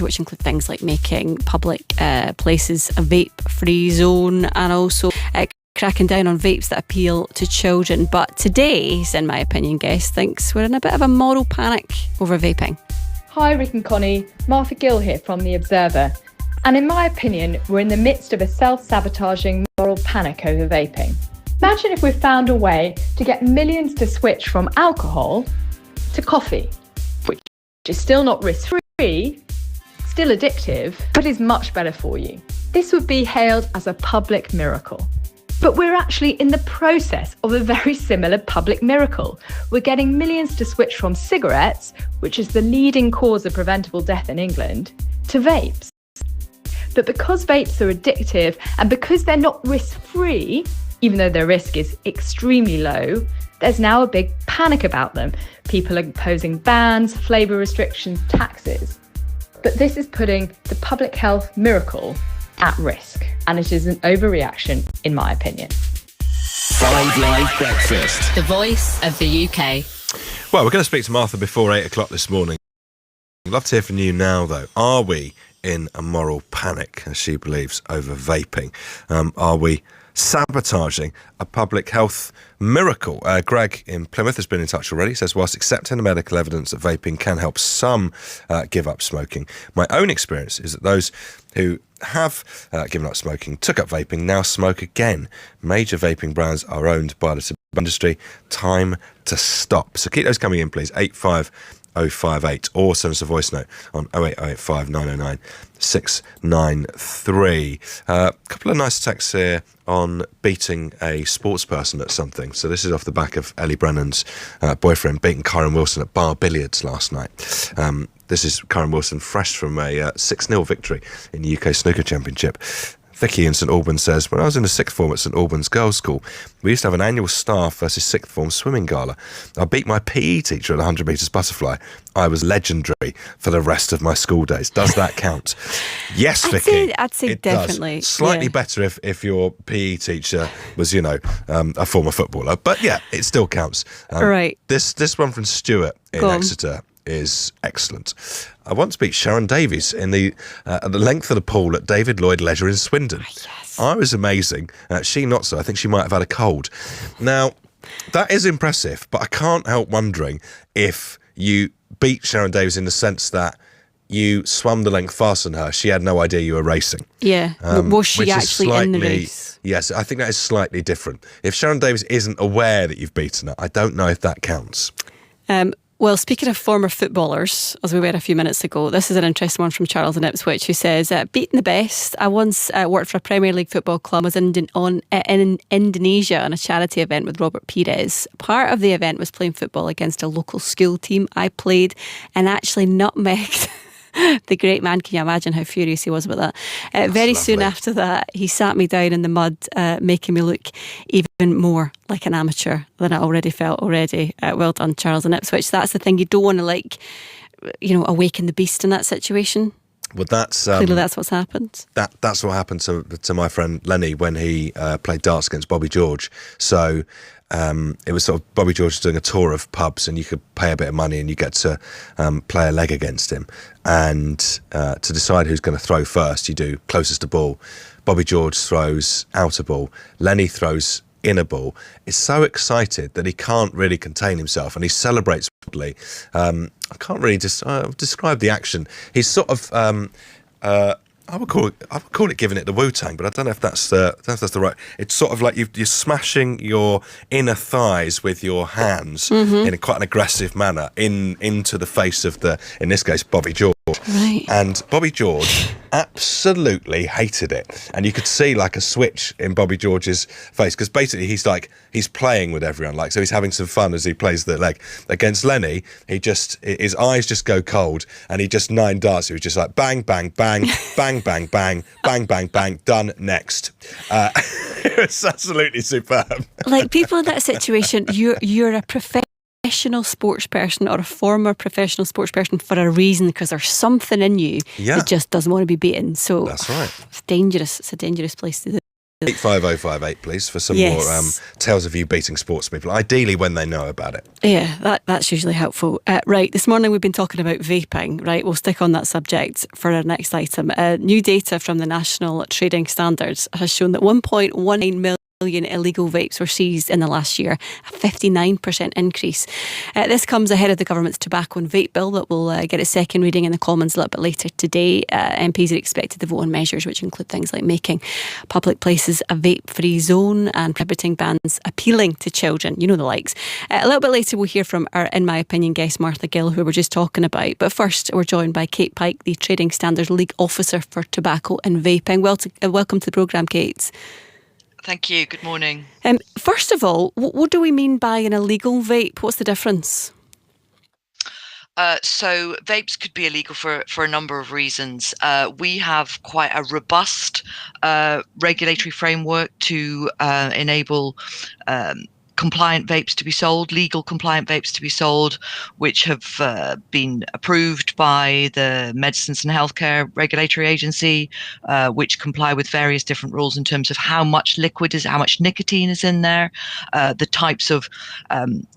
which include things like making public places a vape-free zone, and also cracking down on vapes that appeal to children. But today's, in my opinion, guest thinks we're in a bit of a moral panic over vaping. Hi Rick and Connie, Martha Gill here from The Observer. And in my opinion, we're in the midst of a self-sabotaging moral panic over vaping. Imagine if we found a way to get millions to switch from alcohol to coffee, which is still not risk-free, still addictive, but is much better for you. This would be hailed as a public miracle. But we're actually in the process of a very similar public miracle. We're getting millions to switch from cigarettes, which is the leading cause of preventable death in England, to vapes. But because vapes are addictive and because they're not risk-free, even though their risk is extremely low, there's now a big panic about them. People are imposing bans, flavour restrictions, taxes. But this is putting the public health miracle at risk, and it is an overreaction, in my opinion. 5 Live Breakfast, the voice of the UK. Well, we're going to speak to Martha before 8 o'clock this morning. I'd love to hear from you now, though. Are we in a moral panic, as she believes, over vaping? Are we sabotaging a public health miracle? Greg in Plymouth has been in touch already. He says, whilst accepting the medical evidence that vaping can help some give up smoking, my own experience is that those who have given up smoking, took up vaping, now smoke again. Major vaping brands are owned by the tobacco industry. Time to stop. So keep those coming in, please. 85058, or send us a voice note on 08885 909 693. A couple of nice texts here on beating a sports person at something. So this is off the back of Ellie Brennan's boyfriend beating Kyron Wilson at bar billiards last night. This is Kyron Wilson fresh from a 6-0 victory in the UK Snooker Championship. Vicky in St Albans says, when I was in the sixth form at St Albans Girls' School, we used to have an annual staff versus sixth form swimming gala. I beat my PE teacher at the 100 metres butterfly. I was legendary for the rest of my school days. Does that count? Yes, Vicky. I'd say it definitely. Does. Slightly better if your PE teacher was, a former footballer. But yeah, it still counts. Right. This one from Stuart in Exeter is excellent. I once beat Sharon Davies in the at the length of the pool at David Lloyd Leisure in Swindon. Yes. I was amazing. She not so. I think she might have had a cold. Now, that is impressive, but I can't help wondering if you beat Sharon Davies in the sense that you swam the length faster than her. She had no idea you were racing. Yeah. Was she actually in the race? Yes, I think that is slightly different. If Sharon Davies isn't aware that you've beaten her, I don't know if that counts. Well, speaking of former footballers, as we were a few minutes ago, this is an interesting one from Charles in Ipswich, who says, beating the best. I once worked for a Premier League football club. I was in Indonesia on a charity event with Robert Pires. Part of the event was playing football against a local school team. I played and actually nutmegged the great man. Can you imagine how furious he was about that? Very soon after that, he sat me down in the mud, making me look even more like an amateur than I already felt already. Well done, Charles in Ipswich. That's the thing. You don't want to awaken the beast in that situation. Well, that's clearly that's what's happened. That's what happened to my friend Lenny when he played darts against Bobby George. So it was sort of Bobby George doing a tour of pubs, and you could pay a bit of money and you get to play a leg against him. And to decide who's going to throw first, you do closest to ball. Bobby George throws out a ball. Lenny throws in a ball. Is so excited that he can't really contain himself, and he celebrates wildly. I can't really describe the action. He's sort of I would call it giving it the Wu-Tang, but I don't know if that's the right. It's sort of like you're smashing your inner thighs with your hands in quite an aggressive manner into the face of in this case, Bobby George. Right. And Bobby George absolutely hated it, and you could see like a switch in Bobby George's face, because basically he's playing with everyone, so he's having some fun as he plays the leg. Against Lenny, his eyes just go cold, and he just 9 darts. He was just like bang bang bang bang bang bang bang bang bang, done, next. It was absolutely superb. Like, people in that situation, you're a professional sports person or a former professional sports person for a reason, because there's something in you that just doesn't want to be beaten. So that's right. It's dangerous. It's a dangerous place to do. 85058, please, for some Yes. more tales of you beating sports people, ideally when they know about it. Yeah, that's usually helpful. Right, this morning we've been talking about vaping, right? We'll stick on that subject for our next item. New data from the National Trading Standards has shown that 1.19 million illegal vapes were seized in the last year, a 59% increase. This comes ahead of the government's tobacco and vape bill that will get its second reading in the Commons a little bit later today. MPs are expected to vote on measures which include things like making public places a vape-free zone and prohibiting bans appealing to children, you know the likes. A little bit later we'll hear from our In My Opinion guest Martha Gill, who we were just talking about. But first we're joined by Kate Pike, the Trading Standards League Officer for Tobacco and Vaping. Welcome to the programme, Kate. Thank you. Good morning. First of all, what do we mean by an illegal vape? What's the difference? So vapes could be illegal for a number of reasons. We have quite a robust regulatory framework to enable compliant vapes to be sold, legal compliant vapes to be sold, which have been approved by the Medicines and Healthcare Regulatory Agency, which comply with various different rules in terms of how much how much nicotine is in there, the types of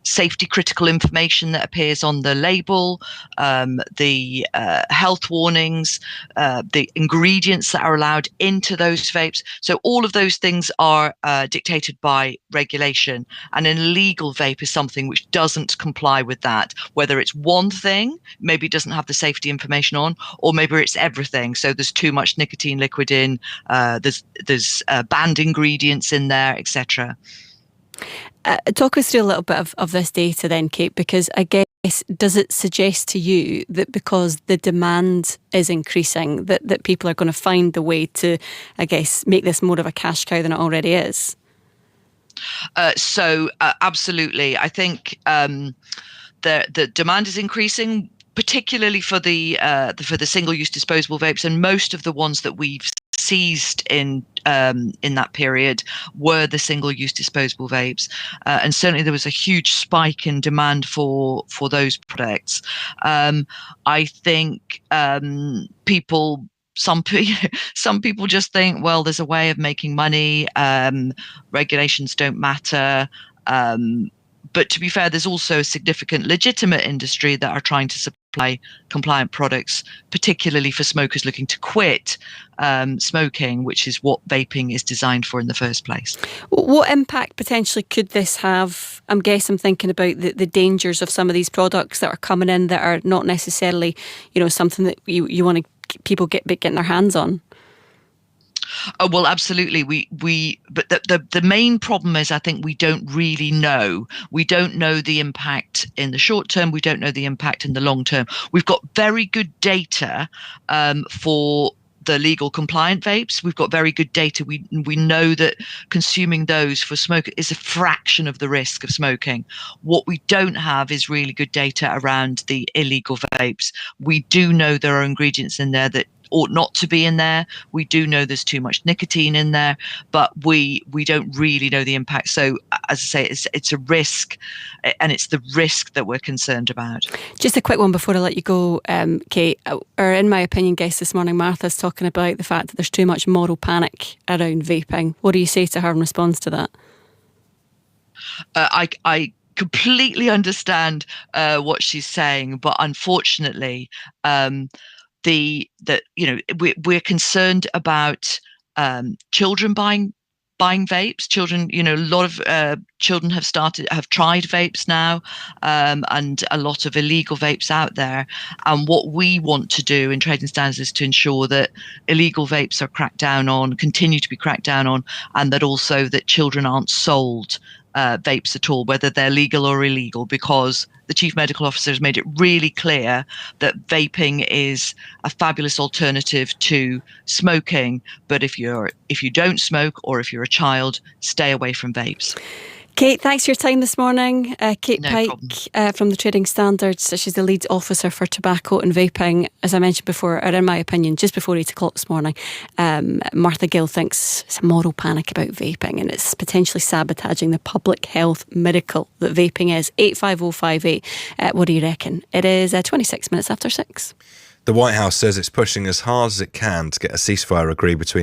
safety critical information that appears on the label, the health warnings, the ingredients that are allowed into those vapes. So all of those things are dictated by regulation. And an illegal vape is something which doesn't comply with that, whether it's one thing, maybe it doesn't have the safety information on, or maybe it's everything. So there's too much nicotine liquid in, there's banned ingredients in there, etc. Talk us through a little bit of this data then, Kate, because I guess, does it suggest to you that because the demand is increasing, that people are going to find the way to, I guess, make this more of a cash cow than it already is? So absolutely, I think the demand is increasing, particularly for the single-use disposable vapes, and most of the ones that we've seized in that period were the single-use disposable vapes, and certainly there was a huge spike in demand for those products. I think people. Some people just think, well, there's a way of making money. Regulations don't matter. But to be fair, there's also a significant legitimate industry that are trying to supply compliant products, particularly for smokers looking to quit smoking, which is what vaping is designed for in the first place. What impact potentially could this have? I guess I'm thinking about the dangers of some of these products that are coming in that are not necessarily, something that you want to people getting their hands on. Oh, well, absolutely. But the main problem is, I think we don't really know. We don't know the impact in the short term. We don't know the impact in the long term. We've got very good data for the legal compliant vapes. We've got very good data. We know that consuming those for smoke is a fraction of the risk of smoking. What we don't have is really good data around the illegal vapes. We do know there are ingredients in there that ought not to be in there. We do know there's too much nicotine in there, but we don't really know the impact. So as I say, it's a risk, and it's the risk that we're concerned about. Just a quick one before I let you go, Kate. Or In My Opinion guest this morning, Martha's talking about the fact that there's too much moral panic around vaping. What do you say to her in response to that? I completely understand what she's saying, but unfortunately, we're concerned about children buying vapes. Children, a lot of children have tried vapes now, and a lot of illegal vapes out there. And what we want to do in Trading Standards is to ensure that illegal vapes are cracked down on, continue to be cracked down on, and that also that children aren't sold vapes at all, whether they're legal or illegal, because the Chief Medical Officer has made it really clear that vaping is a fabulous alternative to smoking. But if you don't smoke, or if you're a child, stay away from vapes. Kate, thanks for your time this morning. Kate No Pike from the Trading Standards. She's the lead officer for tobacco and vaping. As I mentioned before, or In My Opinion, just before 8 o'clock this morning, Martha Gill thinks it's a moral panic about vaping, and it's potentially sabotaging the public health miracle that vaping is. 85058. What do you reckon? It is 26 minutes after 6. The White House says it's pushing as hard as it can to get a ceasefire agreed between